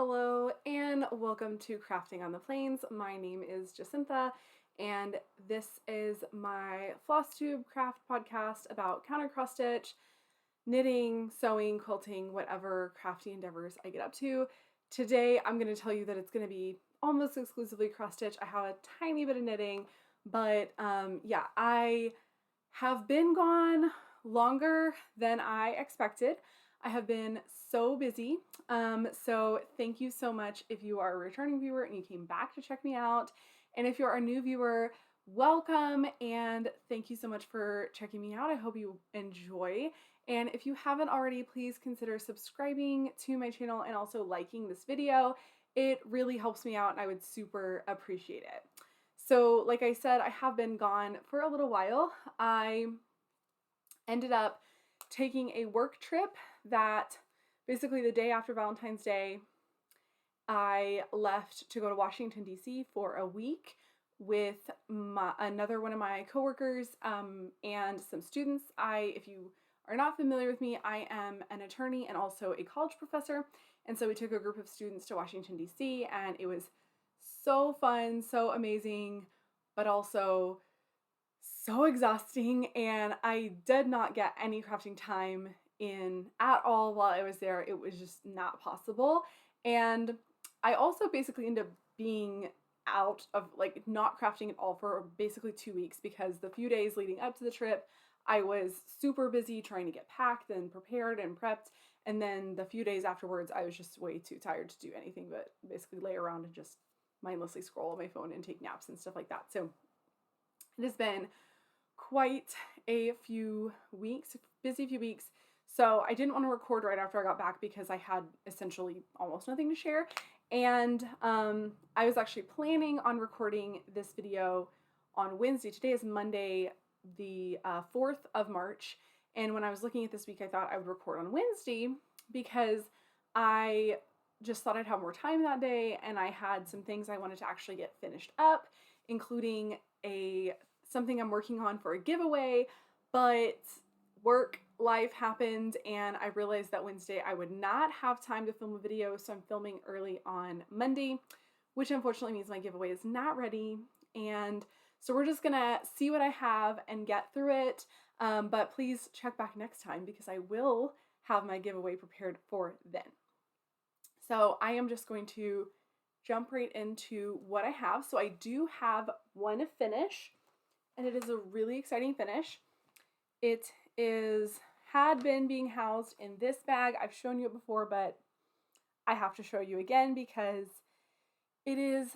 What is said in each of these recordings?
Hello and welcome to Crafting on the Plains. My name is Jacintha and this is my Flosstube craft podcast about counter cross stitch, knitting, sewing, quilting, whatever crafty endeavors I get up to. Today I'm going to tell you that it's going to be almost exclusively cross stitch. I have a tiny bit of knitting, but yeah, I have been gone longer than I expected. I have been so busy. So thank you so much if you are a returning viewer and you came back to check me out. And if you're a new viewer, welcome and thank you so much for checking me out. I hope you enjoy. And if you haven't already, please consider subscribing to my channel and also liking this video. It really helps me out and I would super appreciate it. So like I said, I have been gone for a little while. I ended up taking a work trip that basically the day after Valentine's Day, I left to go to Washington, D.C. for a week with another one of my coworkers and some students. If you are not familiar with me, I am an attorney and also a college professor. And so we took a group of students to Washington, D.C. and it was so fun, so amazing, but also so exhausting, and I did not get any crafting time in at all while I was there. It was just not possible. And I also basically ended up being out of not crafting at all for basically 2 weeks because the few days leading up to the trip I was super busy trying to get packed and prepared and prepped, and then the few days afterwards I was just way too tired to do anything but basically lay around and just mindlessly scroll on my phone and take naps and stuff like that. So it has been quite a few weeks, busy few weeks. So I didn't want to record right after I got back because I had essentially almost nothing to share. And I was actually planning on recording this video on Wednesday. Today is Monday, the 4th of March. And when I was looking at this week, I thought I would record on Wednesday because I just thought I'd have more time that day. And I had some things I wanted to actually get finished up, including something I'm working on for a giveaway, but life happened and I realized that Wednesday I would not have time to film a video, so I'm filming early on Monday, which unfortunately means my giveaway is not ready. And so we're just gonna see what I have and get through it, but please check back next time because I will have my giveaway prepared for then. So I am just going to jump right into what I have. So I do have one finish, and it is a really exciting finish. It had been being housed in this bag. I've shown you it before, but I have to show you again because it is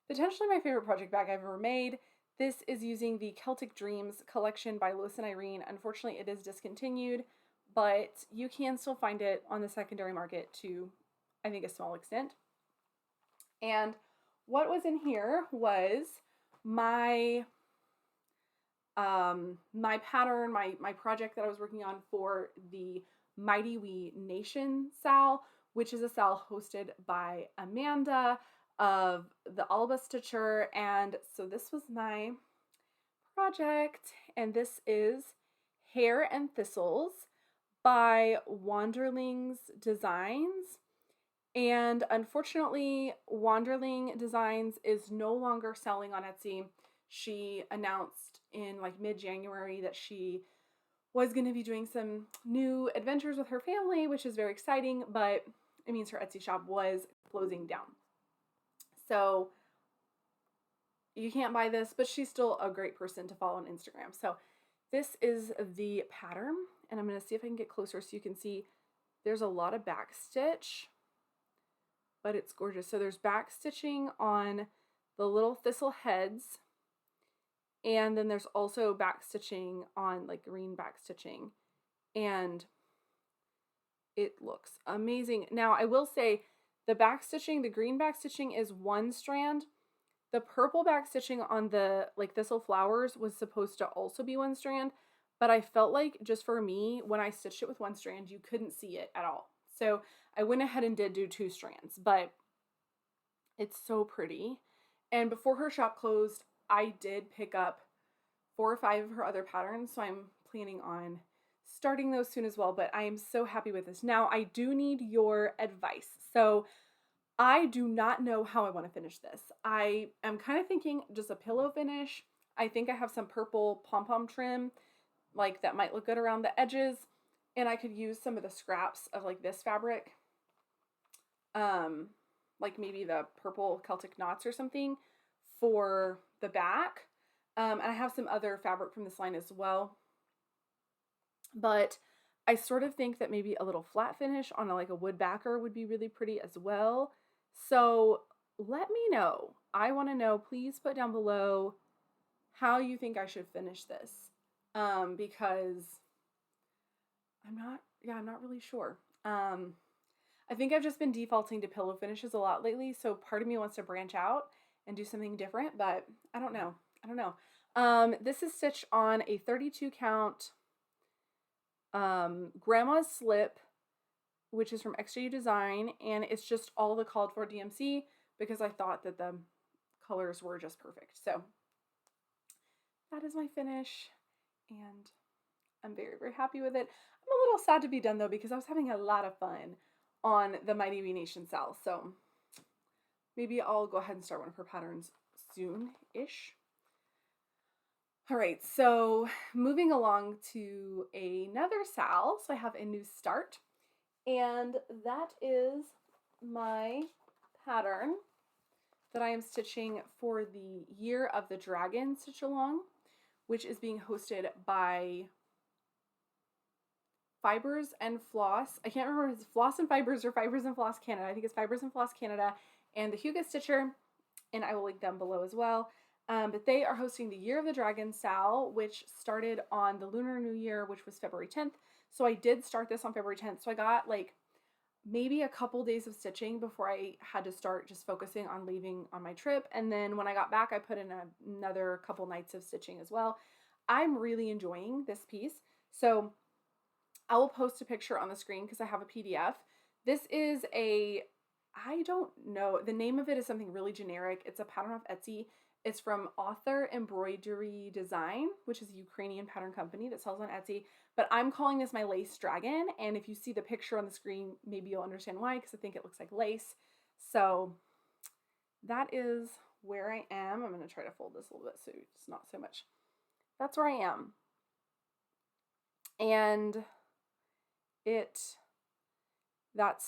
potentially my favorite project bag I've ever made. This is using the Celtic Dreams collection by Lois and Irene. Unfortunately, it is discontinued, but you can still find it on the secondary market to, I think, a small extent. And what was in here was my pattern, my project that I was working on for the Mighty Wee Nation SAL, which is a SAL hosted by Amanda of the Alba Stitcher. And so this was my project, and this is Hair and Thistles by Wanderlings Designs. And unfortunately, Wanderling Designs is no longer selling on Etsy. She announced in mid-January that she was going to be doing some new adventures with her family, which is very exciting, but it means her Etsy shop was closing down. So you can't buy this, but she's still a great person to follow on Instagram. So this is the pattern, and I'm going to see if I can get closer so you can see there's a lot of back stitch, but it's gorgeous. So there's back stitching on the little thistle heads, and then there's also back stitching on green back stitching, and it looks amazing. Now I will say the back stitching, the green back stitching is one strand. The purple back stitching on the thistle flowers was supposed to also be one strand, but I felt like just for me, when I stitched it with one strand, you couldn't see it at all. So I went ahead and did do 2 strands, but it's so pretty. And before her shop closed, I did pick up 4 or 5 of her other patterns, so I'm planning on starting those soon as well, but I am so happy with this. Now, I do need your advice. So I do not know how I want to finish this. I am kind of thinking just a pillow finish. I think I have some purple pom-pom trim, like that might look good around the edges. And I could use some of the scraps of like this fabric, like maybe the purple Celtic knots or something for the back. And I have some other fabric from this line as well. But I sort of think that maybe a little flat finish on like a wood backer would be really pretty as well. So let me know. I want to know, please put down below how you think I should finish this. Because I'm not really sure. I think I've just been defaulting to pillow finishes a lot lately, so part of me wants to branch out and do something different, but I don't know. This is stitched on a 32 count grandma's slip, which is from XJU Design, and it's just all the called for DMC because I thought that the colors were just perfect. So that is my finish, and I'm very, very happy with it. I'm a little sad to be done though because I was having a lot of fun on the Mighty Bee Nation Sal. So maybe I'll go ahead and start one of her patterns soon-ish. All right, so moving along to another Sal. So I have a new start, and that is my pattern that I am stitching for the Year of the Dragon Stitch Along, which is being hosted by Fibers and Floss. I can't remember if it's Floss and Fibers or Fibers and Floss Canada. I think it's Fibers and Floss Canada and the Huga Stitcher, and I will link them below as well. But they are hosting the Year of the Dragon Sal, which started on the Lunar New Year, which was February 10th. So I did start this on February 10th. So I got like maybe a couple days of stitching before I had to start just focusing on leaving on my trip. And then when I got back, I put in another couple nights of stitching as well. I'm really enjoying this piece. So I will post a picture on the screen because I have a PDF. This is I don't know, the name of it is something really generic. It's a pattern off Etsy. It's from Author Embroidery Design, which is a Ukrainian pattern company that sells on Etsy. But I'm calling this my lace dragon. And if you see the picture on the screen, maybe you'll understand why, because I think it looks like lace. So that is where I am. I'm going to try to fold this a little bit so it's not so much. That's where I am. And that's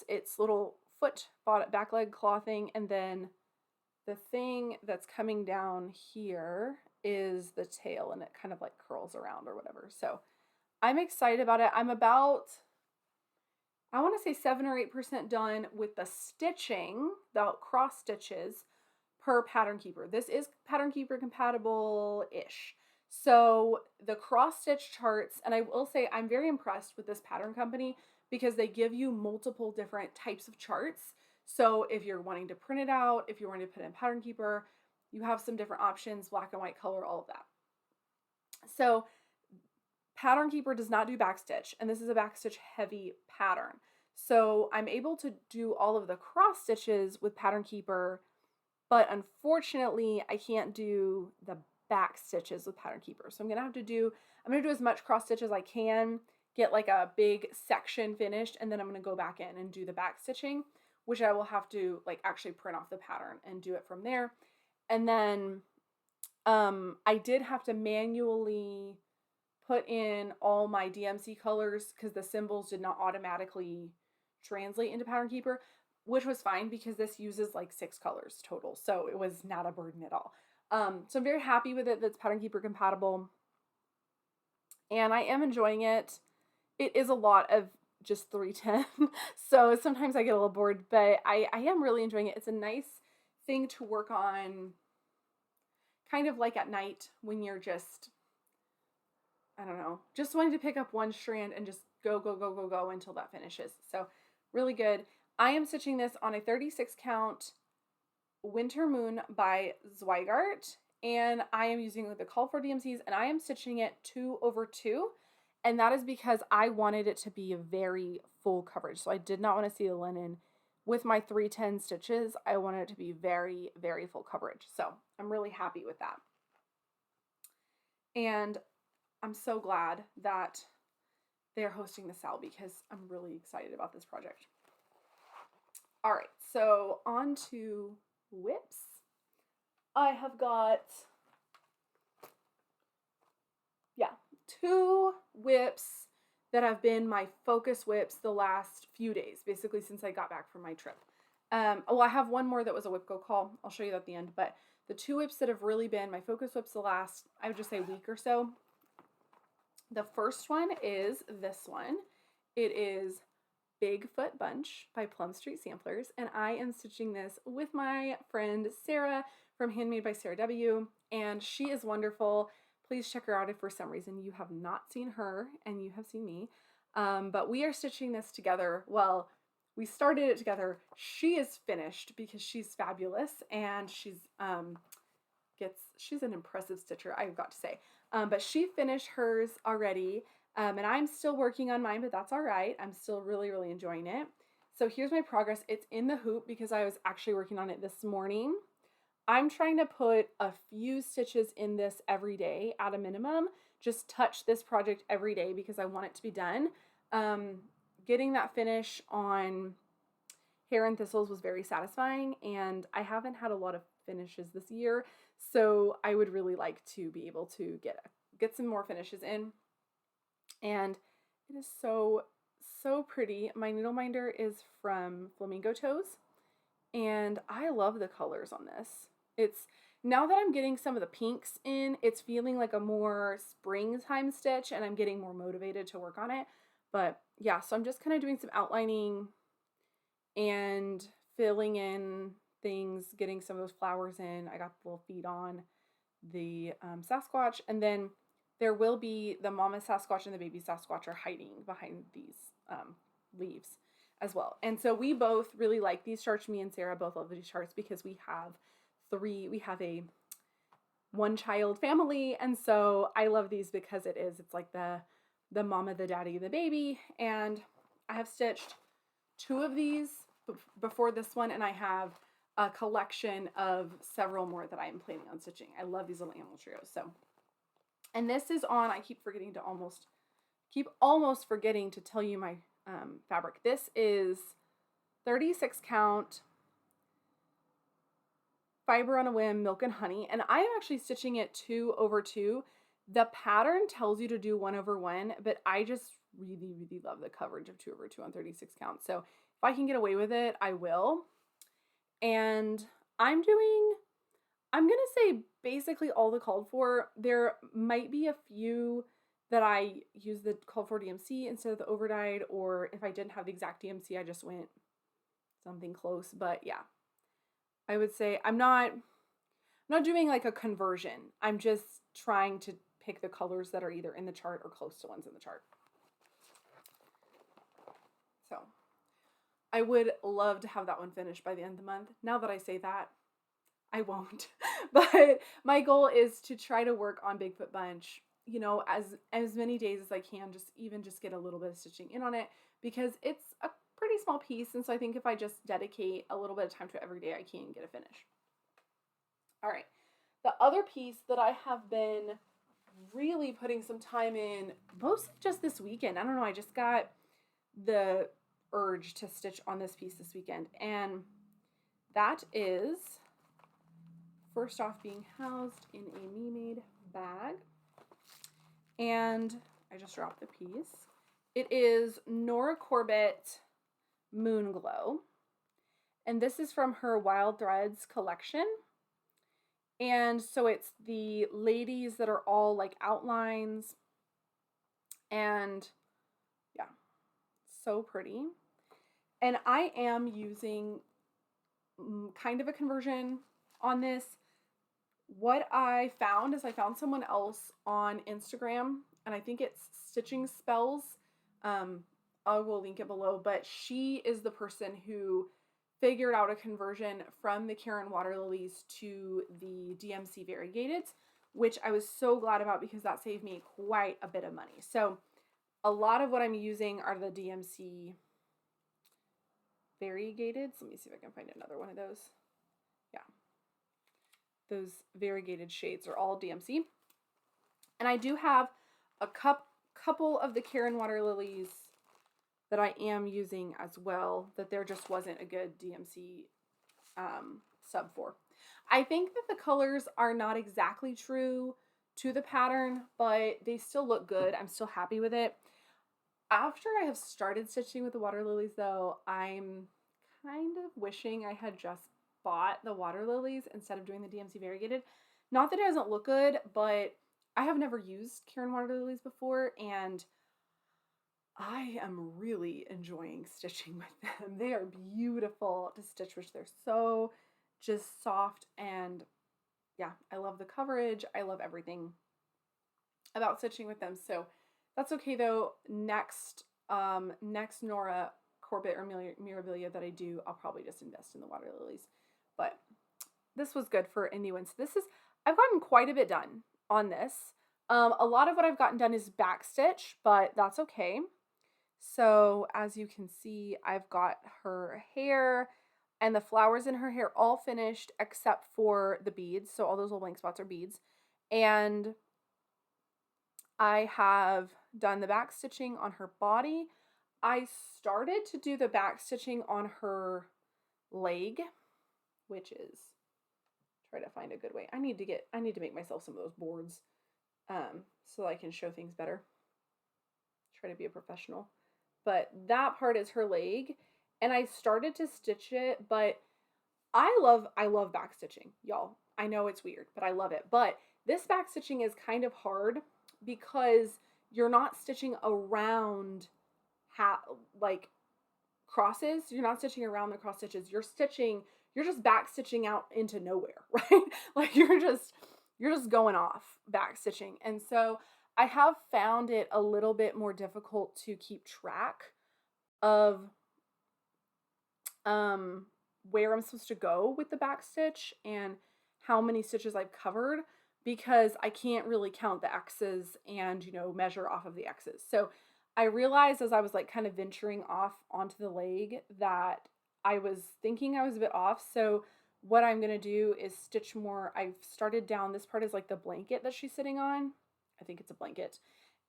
its little foot, back leg clothing, and then the thing that's coming down here is the tail, and it kind of like curls around or whatever. So I'm excited about it. I'm about, I want to say 7 or 8% done with the stitching, the cross stitches per Pattern Keeper. This is Pattern Keeper compatible-ish. So the cross stitch charts, and I will say I'm very impressed with this pattern company because they give you multiple different types of charts. So if you're wanting to print it out, if you're wanting to put it in Pattern Keeper, you have some different options, black and white color, all of that. So Pattern Keeper does not do backstitch, and this is a backstitch heavy pattern. So I'm able to do all of the cross stitches with Pattern Keeper, but unfortunately I can't do the back stitches with Pattern Keeper. So I'm gonna do as much cross stitch as I can, get like a big section finished, and then I'm gonna go back in and do the back stitching, which I will have to like actually print off the pattern and do it from there. And then I did have to manually put in all my DMC colors because the symbols did not automatically translate into Pattern Keeper, which was fine because this uses like 6 colors total. So it was not a burden at all. So I'm very happy with it that's Pattern Keeper compatible. And I am enjoying it. It is a lot of just 310. So sometimes I get a little bored, but I am really enjoying it. It's a nice thing to work on kind of like at night when you're just, I don't know, just wanting to pick up one strand and just go until that finishes. So really good. I am stitching this on a 36 count Winter Moon by Zweigart, and I am using the call for DMCs, and I am stitching it 2/2, and that is because I wanted it to be a very full coverage. So I did not want to see the linen with my 310 stitches. I wanted it to be very, very full coverage. So I'm really happy with that. And I'm so glad that they are hosting the sale because I'm really excited about this project. All right, so on to whips. I have got, two whips that have been my focus whips the last few days, basically since I got back from my trip. I have one more that was a whip go call. I'll show you that at the end, but the two whips that have really been my focus whips the last, I would just say, week or so. The first one is this one. It is Bigfoot Bunch by Plum Street Samplers, and I am stitching this with my friend Sarah from Handmade by Sarah W, and she is wonderful. Please check her out if for some reason you have not seen her and you have seen me. But we are stitching this together. Well, we started it together. She is finished because she's fabulous, and she's an impressive stitcher, I've got to say. But she finished hers already, and I'm still working on mine, but that's all right. I'm still really, really enjoying it. So here's my progress. It's in the hoop because I was actually working on it this morning. I'm trying to put a few stitches in this every day at a minimum. Just touch this project every day because I want it to be done. Getting that finish on Hair and Thistles was very satisfying, and I haven't had a lot of finishes this year, so I would really like to be able to get some more finishes in. And it is so, so pretty. My needle minder is from Flamingo Toes, and I love the colors on this. It's, now that I'm getting some of the pinks in, it's feeling like a more springtime stitch, and I'm getting more motivated to work on it. But yeah, so I'm just kind of doing some outlining and filling in things, getting some of those flowers in. I got the little feet on the Sasquatch, and then there will be the mama Sasquatch and the baby Sasquatch are hiding behind these leaves as well. And so we both really like these charts. Me and Sarah both love these charts because we have a one-child family, and so I love these because it's like the mama, the daddy, the baby. And I have stitched two of these before this one, and I have a collection of several more that I am planning on stitching. I love these little animal trios. So, and this is on, I keep almost forgetting to tell you my fabric. This is 36 count Fiber on a Whim Milk and Honey, and I am actually stitching it 2/2. The pattern tells you to do 1/1, but I just really, really love the coverage of 2/2 on 36 count. So if I can get away with it, I will. And I'm gonna say basically all the called for. There might be a few that I use the called for DMC instead of the overdyed, or if I didn't have the exact DMC, I just went something close. But yeah, I would say I'm not doing like a conversion. I'm just trying to pick the colors that are either in the chart or close to ones in the chart. So I would love to have that one finished by the end of the month. Now that I say that, I won't. But my goal is to try to work on Bigfoot Bunch, you know, as many days as I can, just get a little bit of stitching in on it, because it's a pretty small piece, and so I think if I just dedicate a little bit of time to it every day, I can get a finish. All right. The other piece that I have been really putting some time in, mostly just this weekend. I don't know, I just got the urge to stitch on this piece this weekend, and that is, first off, being housed in a me-made bag. And I just dropped the piece. It is Nora Corbett Moonglow, and this is from her Wild Threads collection. And so it's the ladies that are all like outlines, and yeah, so pretty. And I am using kind of a conversion on this. What I found is I found someone else on Instagram, and I think it's Stitching Spells. I will link it below, but she is the person who figured out a conversion from the Karen Water Lilies to the DMC Variegated, which I was so glad about because that saved me quite a bit of money. So a lot of what I'm using are the DMC Variegated. Let me see if I can find another one of those. Yeah. Those variegated shades are all DMC. And I do have a couple of the Karen water lilies that I am using as well that there just wasn't a good DMC sub for. I think that the colors are not exactly true to the pattern, but they still look good. I'm still happy with it. After I have started stitching with the water lilies though, I'm kind of wishing I had just bought the water lilies instead of doing the DMC variegated. Not that it doesn't look good, but I have never used Karen water lilies before, and I am really enjoying stitching with them. They are beautiful to stitch with. They're so just soft, and yeah, I love the coverage. I love everything about stitching with them. So that's okay though. Next Nora Corbett or Mirabilia that I do, I'll probably just invest in the water lilies. But this was good for a new one. So I've gotten quite a bit done on this. A lot of what I've gotten done is backstitch, but that's okay. So as you can see, I've got her hair and the flowers in her hair all finished except for the beads. So all those little blank spots are beads. And I have done the back stitching on her body. I started to do the back stitching on her leg, which is, try to find a good way. I need to make myself some of those boards so I can show things better. Try to be a professional. But that part is her leg, and I started to stitch it, but I love back stitching, y'all. I know it's weird, but I love it. But this back stitching is kind of hard because you're not stitching around like crosses. You're not stitching around the cross stitches. You're just back stitching out into nowhere, right? Like you're just going off back stitching. And so I have found it a little bit more difficult to keep track of where I'm supposed to go with the back stitch and how many stitches I've covered, because I can't really count the X's and, measure off of the X's. So I realized as I was like kind of venturing off onto the leg that I was thinking I was a bit off. So what I'm going to do is stitch more. I've started down, this part is like the blanket that she's sitting on. I think it's a blanket.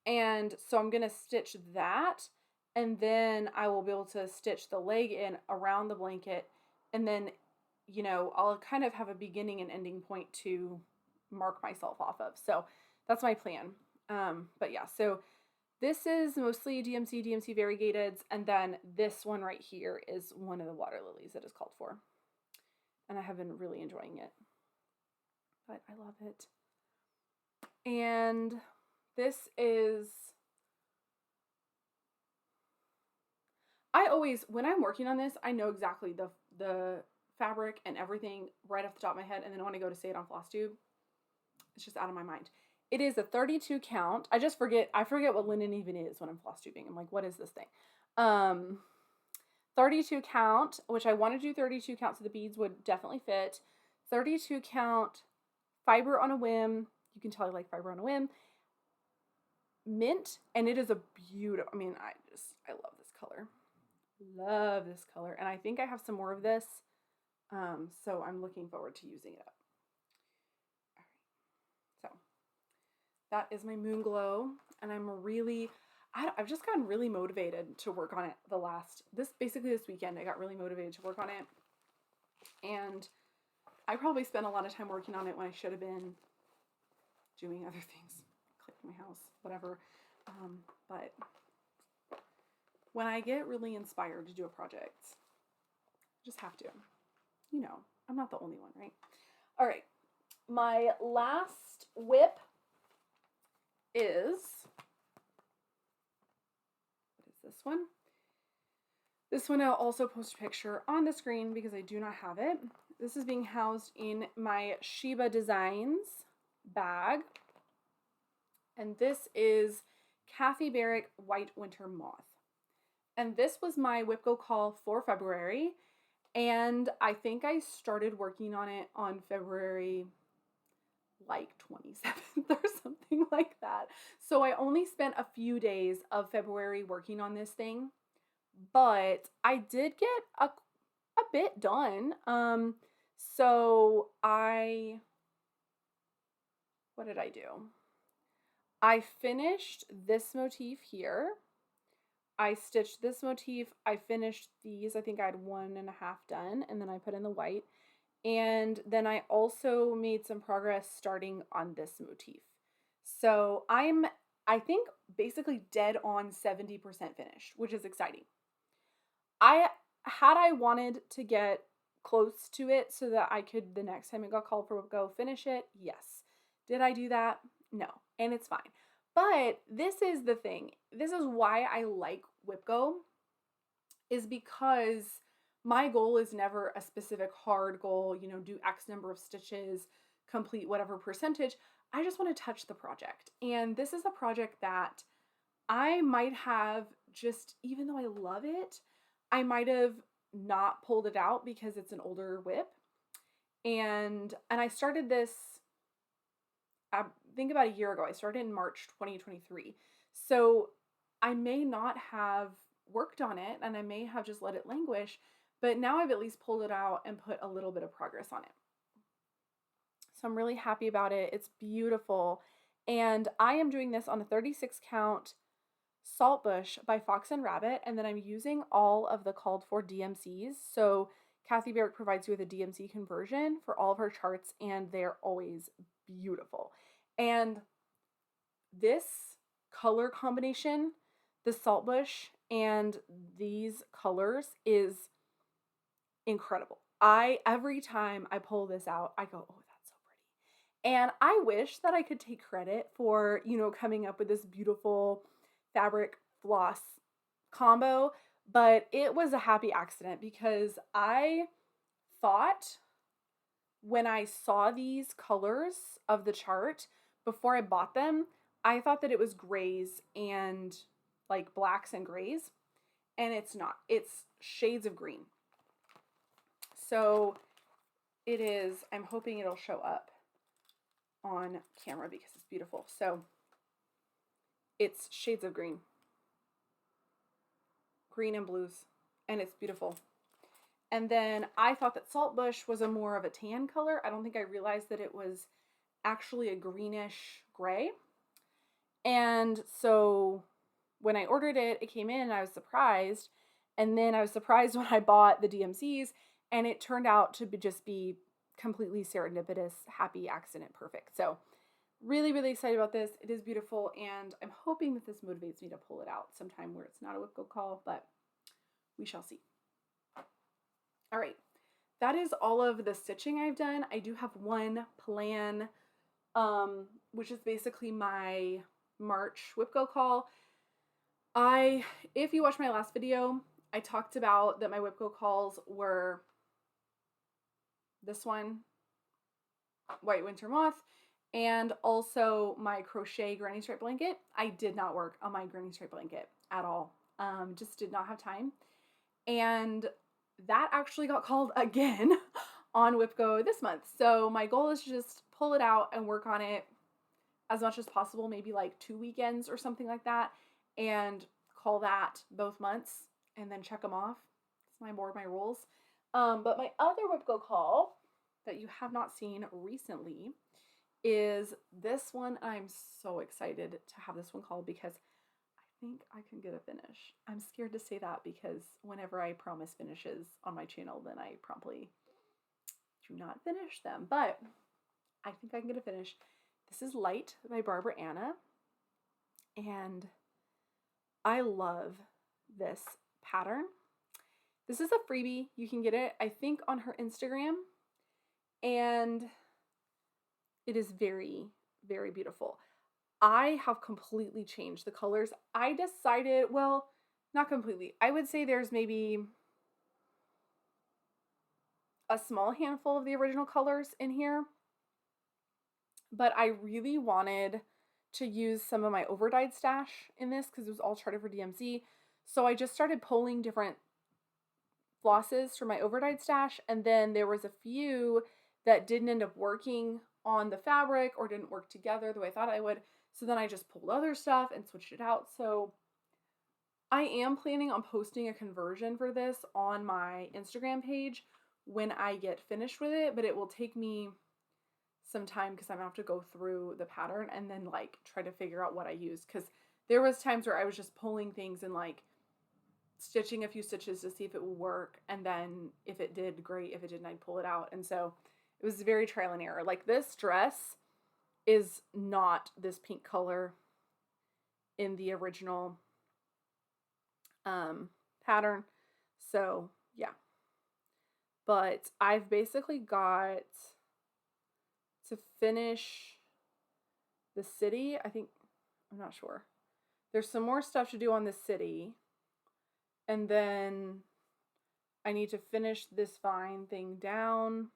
And so I'm going to stitch that, and then I will be able to stitch the leg in around the blanket, and then, I'll kind of have a beginning and ending point to mark myself off of. So that's my plan. But yeah, so this is mostly DMC variegateds, and then this one right here is one of the water lilies that is called for. And I have been really enjoying it. But I love it. And this is, when I'm working on this, I know exactly the fabric and everything right off the top of my head, and then when I go to say it on Flosstube, it's just out of my mind. It is a 32 count. I forget what linen even is when I'm floss tubing. I'm like, what is this thing? 32 count, which I want to do 32 count, so the beads would definitely fit. 32 count, fiber on a whim. You can tell I like fiber on a whim. Mint, and it is a beautiful, I love this color. Love this color. And I think I have some more of this. So I'm looking forward to using it up. All right. So that is my Moonglow, and I've just gotten really motivated to work on it this weekend. I got really motivated to work on it, and I probably spent a lot of time working on it when I should have been doing other things, cleaning my house, whatever. But when I get really inspired to do a project, I just have to. I'm not the only one, right? All right. My last whip is, what is this one? This one I'll also post a picture on the screen because I do not have it. This is being housed in my Sheba Designs bag. And this is Kathy Barrick White Winter Moth. And this was my whip go call for February. And I think I started working on it on February like 27th or something like that. So I only spent a few days of February working on this thing, but I did get a bit done. So what did I do? I finished this motif here. I stitched this motif. I finished these. I think I had 1.5 done, and then I put in the white. And then I also made some progress starting on this motif. So I think, basically dead on 70% finished, which is exciting. I wanted to get close to it so that I could, the next time it got called for go finish it, yes. Did I do that? No, and it's fine. But this is the thing. This is why I like WhipGo, is because my goal is never a specific hard goal, do X number of stitches, complete whatever percentage. I just want to touch the project. And this is a project that I might have just, even though I love it, I might have not pulled it out because it's an older whip. And I started this, I think about a year ago. I started in March 2023. So I may not have worked on it and I may have just let it languish, but now I've at least pulled it out and put a little bit of progress on it. So I'm really happy about it. It's beautiful. And I am doing this on a 36 count Saltbush by Fox and Rabbit, and then I'm using all of the called for DMCs. So Kathy Barrick provides you with a DMC conversion for all of her charts, and they're always beautiful. And this color combination, the Saltbush and these colors, is incredible. Every time I pull this out, I go, oh, that's so pretty. And I wish that I could take credit for, coming up with this beautiful fabric floss combo, but it was a happy accident because I thought when I saw these colors of the chart before I bought them, I thought that it was grays and like blacks and grays, and it's not. It's shades of green. So it is, I'm hoping it'll show up on camera because it's beautiful. So it's shades of green and blues, and it's beautiful. And then I thought that Saltbush was more of a tan color. I don't think I realized that it was actually a greenish gray. And so when I ordered it, it came in and I was surprised. And then I was surprised when I bought the DMCs, and it turned out to just be completely serendipitous, happy accident, perfect. So really, really excited about this. It is beautiful, and I'm hoping that this motivates me to pull it out sometime where it's not a WhipGo call, but we shall see. All right, that is all of the stitching I've done. I do have one plan, which is basically my March WhipGo call. If you watched my last video, I talked about that my WhipGo calls were this one, White Winter Moth, and also my crochet granny stripe blanket. I did not work on my granny stripe blanket at all. Just did not have time. And that actually got called again on WhipGo this month. So my goal is to just pull it out and work on it as much as possible, maybe like 2 weekends or something like that, and call that both months and then check them off. It's my rules. But my other WhipGo call that you have not seen recently is this one. I'm so excited to have this one called because I think I can get a finish. I'm scared to say that because whenever I promise finishes on my channel, then I promptly do not finish them. But I think I can get a finish. This is Light by Barbara Anna, and I love this pattern. This is a freebie. You can get it, I think, on her Instagram, and it is very, very beautiful. I have completely changed the colors. I decided, well, not completely. I would say there's maybe a small handful of the original colors in here, but I really wanted to use some of my overdyed stash in this because it was all charted for DMC. So I just started pulling different flosses from my overdyed stash, and then there was a few that didn't end up working on the fabric or didn't work together the way I thought I would. So then I just pulled other stuff and switched it out. So I am planning on posting a conversion for this on my Instagram page when I get finished with it, but it will take me some time because I'm gonna have to go through the pattern and then like try to figure out what I use, because there was times where I was just pulling things and like stitching a few stitches to see if it would work, and then if it did, great. If it didn't, I'd pull it out. And so it was very trial and error. Like this dress is not this pink color in the original pattern. So yeah, but I've basically got to finish the city. I think, I'm not sure. There's some more stuff to do on the city. And then I need to finish this vine thing down.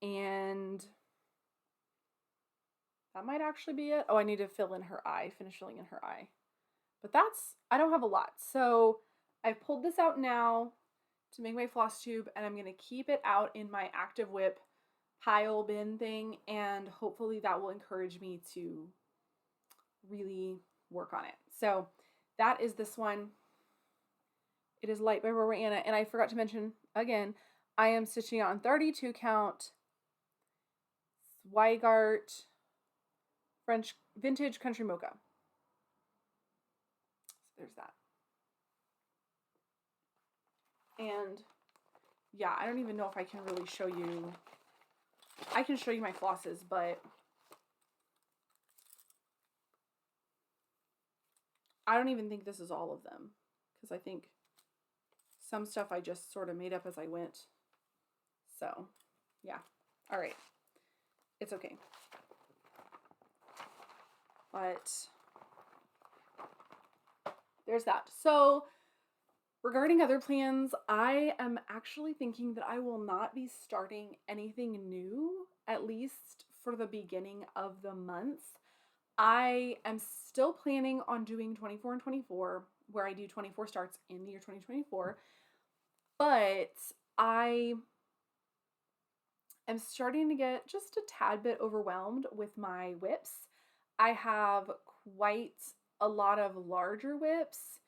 And that might actually be it. Oh, I need to fill in her eye, finish filling in her eye. But I don't have a lot. So I've pulled this out now to make my floss tube, and I'm going to keep it out in my active whip pile bin thing, and hopefully that will encourage me to really work on it. So that is this one. It is Light by Barbara Anna, and I forgot to mention again, I am stitching out on 32 count Zweigart French Vintage Country Mocha. So there's that. And yeah, I don't even know if I can really show you. I can show you my flosses, but I don't even think this is all of them, because I think some stuff I just sort of made up as I went. So yeah, all right, it's okay. But there's that. So regarding other plans, I am actually thinking that I will not be starting anything new, at least for the beginning of the month. I am still planning on doing 24 and 24, where I do 24 starts in the year 2024, but I am starting to get just a tad bit overwhelmed with my whips. I have quite a lot of larger whips,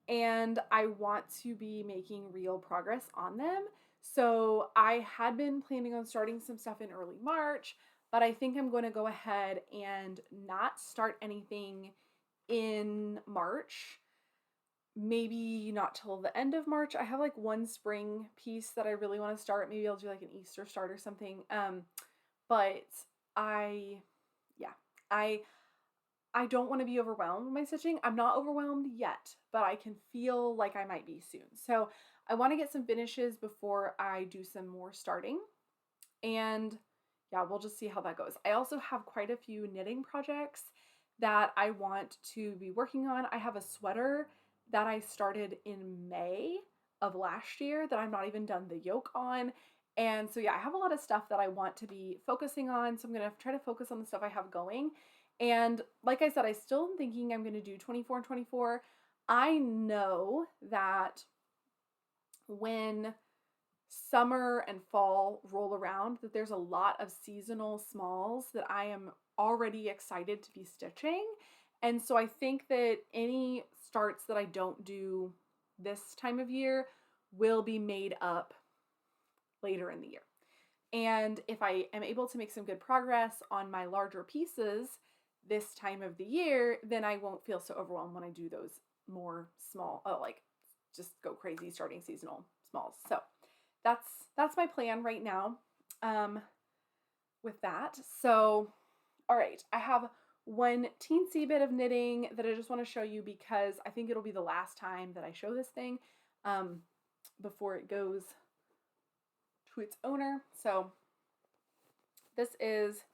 and I want to be making real progress on them. So I had been planning on starting some stuff in early March, but I think I'm going to go ahead and not start anything in March. Maybe not till the end of March. I have like one spring piece that I really want to start. Maybe I'll do like an Easter start or something. But yeah, I don't want to be overwhelmed with my stitching. I'm not overwhelmed yet, but I can feel like I might be soon. So I want to get some finishes before I do some more starting. And yeah, we'll just see how that goes. I also have quite a few knitting projects that I want to be working on. I have a sweater that I started in May of last year that I'm not even done the yoke on. And so yeah, I have a lot of stuff that I want to be focusing on. So I'm going to try to focus on the stuff I have going. And like I said, I still am thinking I'm going to do 24 and 24. I know that when summer and fall roll around, that there's a lot of seasonal smalls that I am already excited to be stitching. And so I think that any starts that I don't do this time of year will be made up later in the year. And if I am able to make some good progress on my larger pieces this time of the year, then I won't feel so overwhelmed when I do those more small, like just go crazy starting seasonal smalls. So that's my plan right now with that. So, all right, I have one teensy bit of knitting that I just want to show you because I think it'll be the last time that I show this thing before it goes to its owner. So this is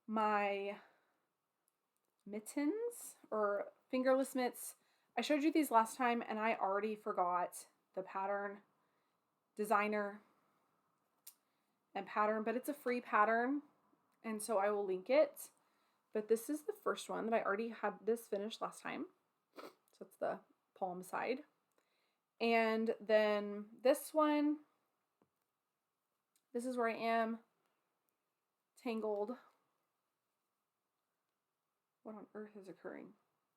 my mittens or fingerless mitts. I showed you these last time and I already forgot the pattern, designer, and pattern, but it's a free pattern and so I will link it. But this is the first one that I already had this finished last time. So it's the palm side. And then this one, this is where I am tangled. What on earth is occurring?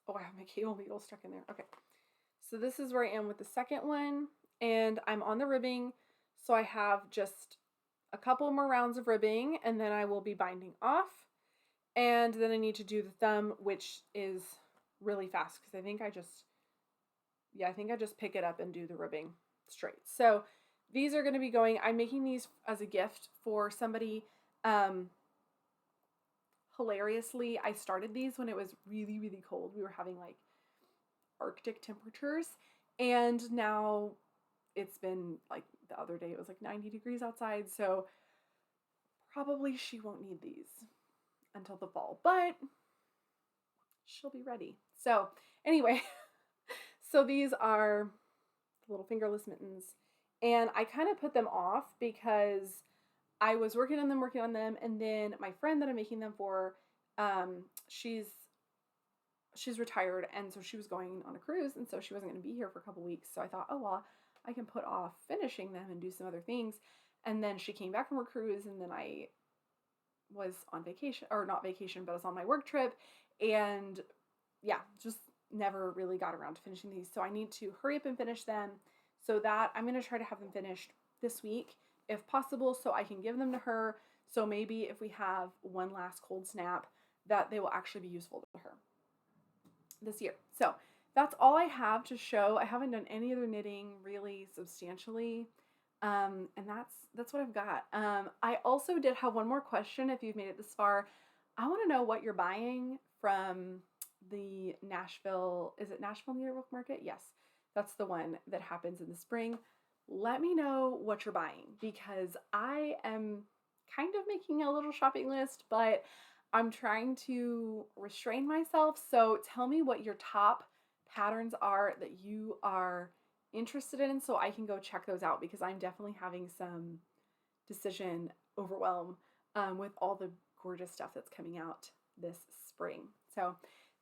Oh, I have my cable needle stuck in there. Okay. So this is where I am with the second one, and I'm on the ribbing. So I have just a couple more rounds of ribbing, and then I will be binding off. And then I need to do the thumb, which is really fast because I think I just pick it up and do the ribbing straight. So these are going to be going, I'm making these as a gift for somebody. Hilariously, I started these when it was really, really cold. We were having like Arctic temperatures, and now it's been like the other day it was like 90 degrees outside, so probably she won't need these until the fall, but she'll be ready. So anyway, so these are little fingerless mittens, and I kind of put them off because I was working on them, and then my friend that I'm making them for, she's retired, and so she was going on a cruise, and so she wasn't going to be here for a couple weeks. So I thought, oh well, I can put off finishing them and do some other things. And then she came back from her cruise, and then I was on vacation, or not vacation, but I was on my work trip, and yeah, just never really got around to finishing these. So I need to hurry up and finish them, so that I'm going to try to have them finished this week if possible, so I can give them to her. So maybe if we have one last cold snap, that they will actually be useful to her this year. So that's all I have to show. I haven't done any other knitting really substantially. And that's what I've got. I also did have one more question. If you've made it this far, I want to know what you're buying from the Nashville. Is it Nashville Needlework Market? Yes, that's the one that happens in the spring. Let me know what you're buying, because I am kind of making a little shopping list, but I'm trying to restrain myself. So tell me what your top patterns are that you are interested in, so I can go check those out, because I'm definitely having some decision overwhelm with all the gorgeous stuff that's coming out this spring. So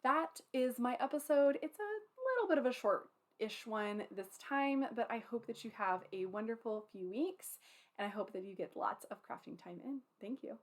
that is my episode. It's a little bit of a short-ish one this time, but I hope that you have a wonderful few weeks, and I hope that you get lots of crafting time in. Thank you.